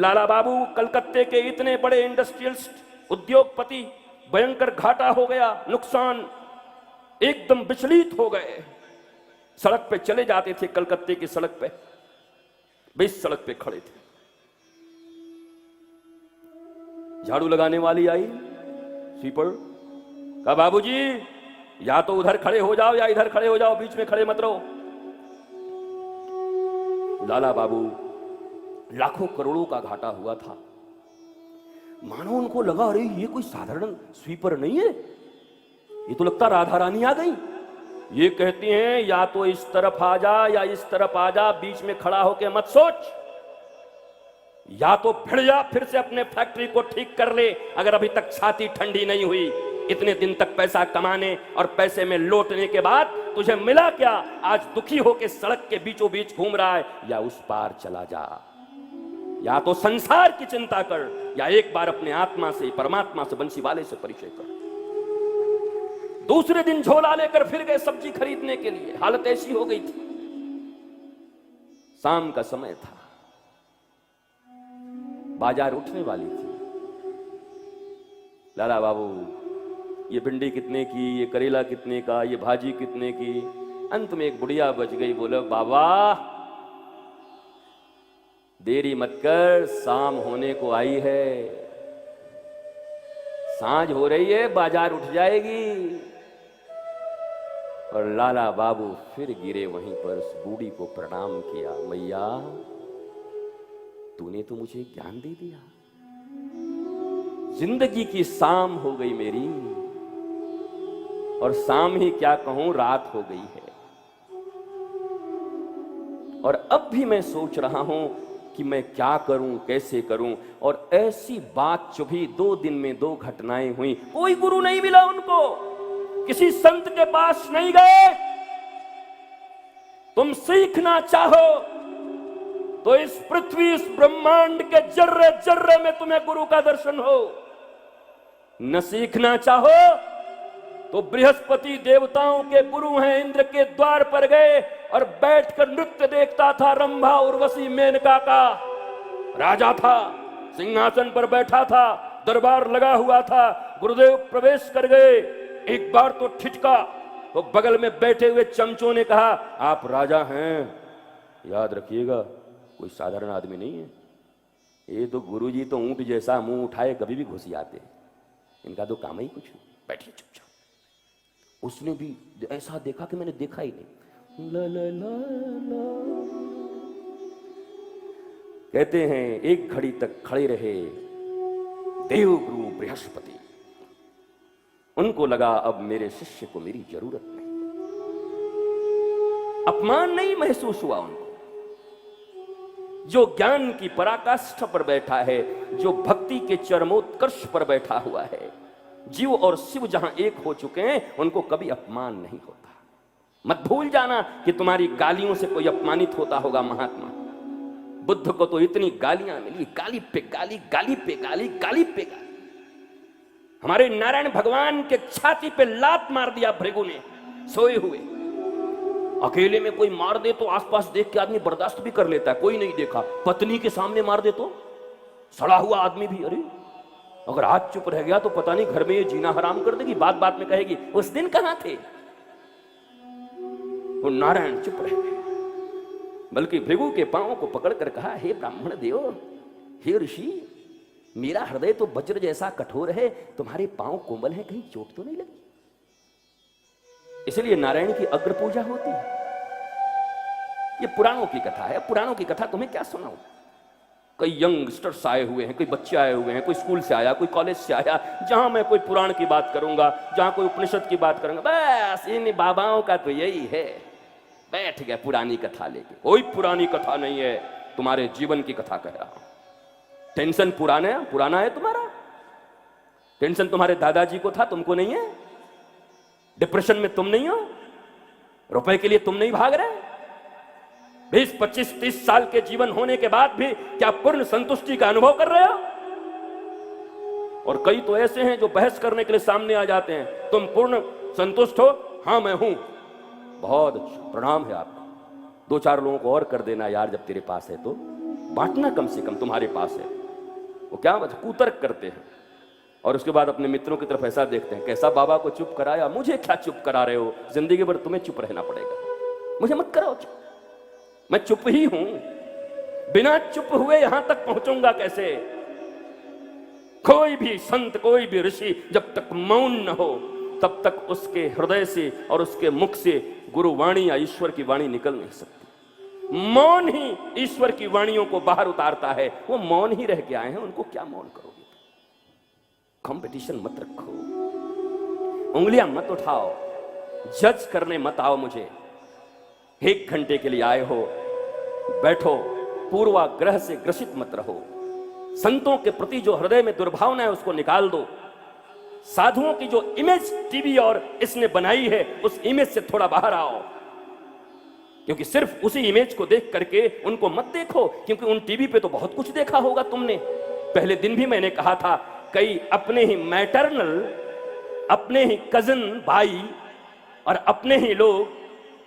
लाला बाबू कलकत्ते के इतने बड़े इंडस्ट्रियलिस्ट उद्योगपति, भयंकर घाटा हो गया, नुकसान, एकदम विचलित हो गए। सड़क पे चले जाते थे, कलकत्ते की सड़क पे, बीच सड़क पे खड़े थे। झाड़ू लगाने वाली आई, स्वीपर, कहा बाबूजी या तो उधर खड़े हो जाओ या इधर खड़े हो जाओ, बीच में खड़े मत रहो। लाला बाबू लाखों करोड़ों का घाटा हुआ था। मानो उनको लगा अरे ये कोई साधारण स्वीपर नहीं है, ये तो लगता राधा रानी आ गई। ये कहती हैं या तो इस तरफ आ जा या इस तरफ आ जा, बीच में खड़ा होके मत सोच, या तो भिड़ जा, फिर से अपने फैक्ट्री को ठीक कर ले अगर अभी तक छाती ठंडी नहीं हुई। इतने दिन तक पैसा कमाने और पैसे में लौटने के बाद तुझे मिला क्या? आज दुखी होके सड़क के बीचों बीच घूम रहा है। या उस पार चला जा, या तो संसार की चिंता कर, या एक बार अपने आत्मा से, परमात्मा से, बंसीवाले से परिचय कर। दूसरे दिन झोला लेकर फिर गए सब्जी खरीदने के लिए। हालत ऐसी हो गई थी, शाम का समय था, बाजार उठने वाली थी। लाला बाबू ये भिंडी कितने की, ये करेला कितने का, ये भाजी कितने की। अंत में एक बुढ़िया बच गई, बोले बाबा देरी मत कर, शाम होने को आई है, सांझ हो रही है, बाजार उठ जाएगी। और लाला बाबू फिर गिरे वहीं पर, उस बूढ़ी को प्रणाम किया, मैया तूने तो मुझे ज्ञान दे दिया, जिंदगी की शाम हो गई मेरी, और शाम ही क्या कहूं, रात हो गई है। और अब भी मैं सोच रहा हूं कि मैं क्या करूं, कैसे करूं। और ऐसी बात चुभी, 2 दिन में 2 घटनाएं हुई। कोई गुरु नहीं मिला उनको, किसी संत के पास नहीं गए। तुम सीखना चाहो तो इस पृथ्वी, इस ब्रह्मांड के जर्रे जर्रे में तुम्हें गुरु का दर्शन हो। न सीखना चाहो तो बृहस्पति देवताओं के गुरु हैं, इंद्र के द्वार पर गए और बैठकर नृत्य देखता था रंभा, उर्वशी, मेनका का। राजा था, सिंहासन पर बैठा था, दरबार लगा हुआ था। गुरुदेव प्रवेश कर गए, एक बार तो ठिठका, तो बगल में बैठे हुए चमचों ने कहा आप राजा हैं, याद रखिएगा कोई साधारण आदमी नहीं है। ये तो गुरुजी तो ऊंट जैसा मुंह उठाए कभी भी घुस आते हैं, इनका तो काम ही कुछ नहीं, बैठिए चुपचाप। उसने भी ऐसा देखा कि मैंने देखा ही नहीं। ला ला ला ला। कहते हैं एक घड़ी तक खड़े रहे देव गुरु बृहस्पति। उनको लगा अब मेरे शिष्य को मेरी जरूरत नहीं। अपमान नहीं महसूस हुआ उनको। जो ज्ञान की पराकाष्ठा पर बैठा है, जो भक्ति के चरमोत्कर्ष पर बैठा हुआ है, जीव और शिव जहां एक हो चुके हैं, उनको कभी अपमान नहीं होता। मत भूल जाना कि तुम्हारी गालियों से कोई अपमानित होता होगा। महात्मा बुद्ध को तो इतनी गालियां मिली, गाली पे गाली, गाली पे गाली, गाली पे गाली। हमारे नारायण भगवान के छाती पे लात मार दिया भृगु ने सोए हुए। अकेले में कोई मार दे तो आसपास देख के आदमी बर्दाश्त भी कर लेता है, कोई नहीं देखा। पत्नी के सामने मार दे तो सड़ा हुआ आदमी भी, अरे अगर आज चुप रह गया तो पता नहीं घर में ये जीना हराम कर देगी, बात बात में कहेगी उस दिन कहां थे। वो नारायण चुप रह गए, बल्कि भृगु के पांवों को पकड़कर कहा, हे ब्राह्मण देव, हे ऋषि, मेरा हृदय तो वज्र जैसा कठोर है, तुम्हारे पांव कोमल हैं, कहीं चोट तो नहीं लगी। इसलिए नारायण की अग्र पूजा होती है। ये पुराणों की कथा है, पुराणों की कथा तुम्हें क्या सुनाऊं। कई यंगस्टर्स आए हुए हैं, कोई बच्चे आए हुए हैं, कोई स्कूल से आया, कोई कॉलेज से आया। जहां मैं कोई पुराण की बात करूंगा, जहां कोई उपनिषद की बात करूंगा, बस इन बाबाओं का तो यही है, बैठ गए पुरानी कथा लेके। कोई पुरानी कथा नहीं है, तुम्हारे जीवन की कथा कह रहा हूं। टेंशन पुराना है तुम्हारा। टेंशन तुम्हारे दादाजी को था, तुमको नहीं है। डिप्रेशन में तुम नहीं हो, रुपए के लिए तुम नहीं भाग रहे। 20, 25, 30 साल के जीवन होने के बाद भी क्या पूर्ण संतुष्टि का अनुभव कर रहे हो? और कई तो ऐसे हैं जो बहस करने के लिए सामने आ जाते हैं, तुम पूर्ण संतुष्ट हो? हाँ मैं हूं। बहुत अच्छा, प्रणाम है आपको। 2-4 लोगों को और कर देना यार, जब तेरे पास है तो। बांटना कम से कम तुम्हारे पास है। वो क्या कुतर्क करते हैं और उसके बाद अपने मित्रों की तरफ ऐसा देखते हैं, कैसा बाबा को चुप कराया, मुझे क्या चुप करा रहे हो, जिंदगी भर तुम्हें चुप रहना पड़ेगा, मुझे मत कराओ चुप, मैं चुप ही हूं, बिना चुप हुए यहां तक पहुंचूंगा कैसे। कोई भी संत, कोई भी ऋषि जब तक मौन न हो तब तक उसके हृदय से और उसके मुख से गुरु वाणी या ईश्वर की वाणी निकल नहीं सकती। मौन ही ईश्वर की वाणियों को बाहर उतारता है। वो मौन ही रह के आए हैं, उनको क्या मौन करोगे। कंपटीशन मत रखो, उंगलियां मत उठाओ, जज करने मत आओ मुझे। 1 घंटे के लिए आए हो, बैठो, पूर्वाग्रह से ग्रसित मत रहो। संतों के प्रति जो हृदय में दुर्भावना है उसको निकाल दो। साधुओं की जो इमेज टीवी और इसने बनाई है उस इमेज से थोड़ा बाहर आओ, क्योंकि सिर्फ उसी इमेज को देख करके उनको मत देखो, क्योंकि उन टीवी पे तो बहुत कुछ देखा होगा तुमने। पहले दिन भी मैंने कहा था, कई अपने ही मैटरनल, अपने ही कजन भाई और अपने ही लोग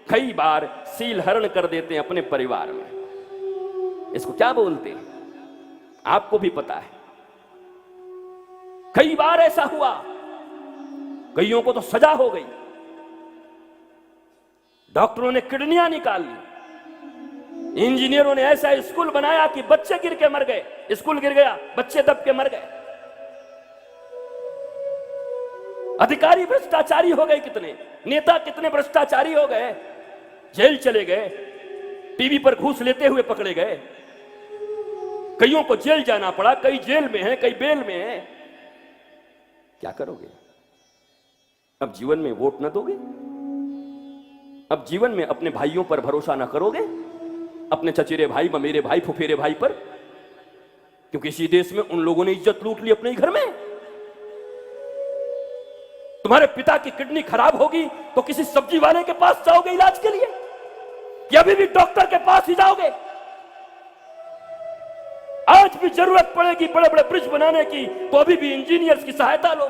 कई बार सील हरण कर देते हैं अपने परिवार में। इसको क्या बोलते हैं आपको भी पता है। कई बार ऐसा हुआ, कईयों को तो सजा हो गई, डॉक्टरों ने किडनियां निकाल ली, इंजीनियरों ने ऐसा स्कूल बनाया कि बच्चे गिर के मर गए, स्कूल गिर गया, बच्चे दब के मर गए। अधिकारी भ्रष्टाचारी हो गए, कितने नेता कितने भ्रष्टाचारी हो गए, जेल चले गए, टीवी पर घूस लेते हुए पकड़े गए, कईयों को जेल जाना पड़ा, कई जेल में हैं, कई बेल में हैं। क्या करोगे? अब जीवन में वोट न दोगे? अब जीवन में अपने भाइयों पर भरोसा न करोगे, अपने चचेरे भाई, ममेरे भाई, फुफेरे भाई पर, क्योंकि इसी देश में उन लोगों ने इज्जत लूट ली अपने ही घर में। तुम्हारे पिता की किडनी खराब होगी तो किसी सब्जी वाले के पास जाओगे इलाज के लिए, कि अभी भी डॉक्टर के पास ही जाओगे? आज भी जरूरत पड़ेगी बड़े बड़े ब्रिज बनाने की, तो अभी भी इंजीनियर्स की सहायता लो।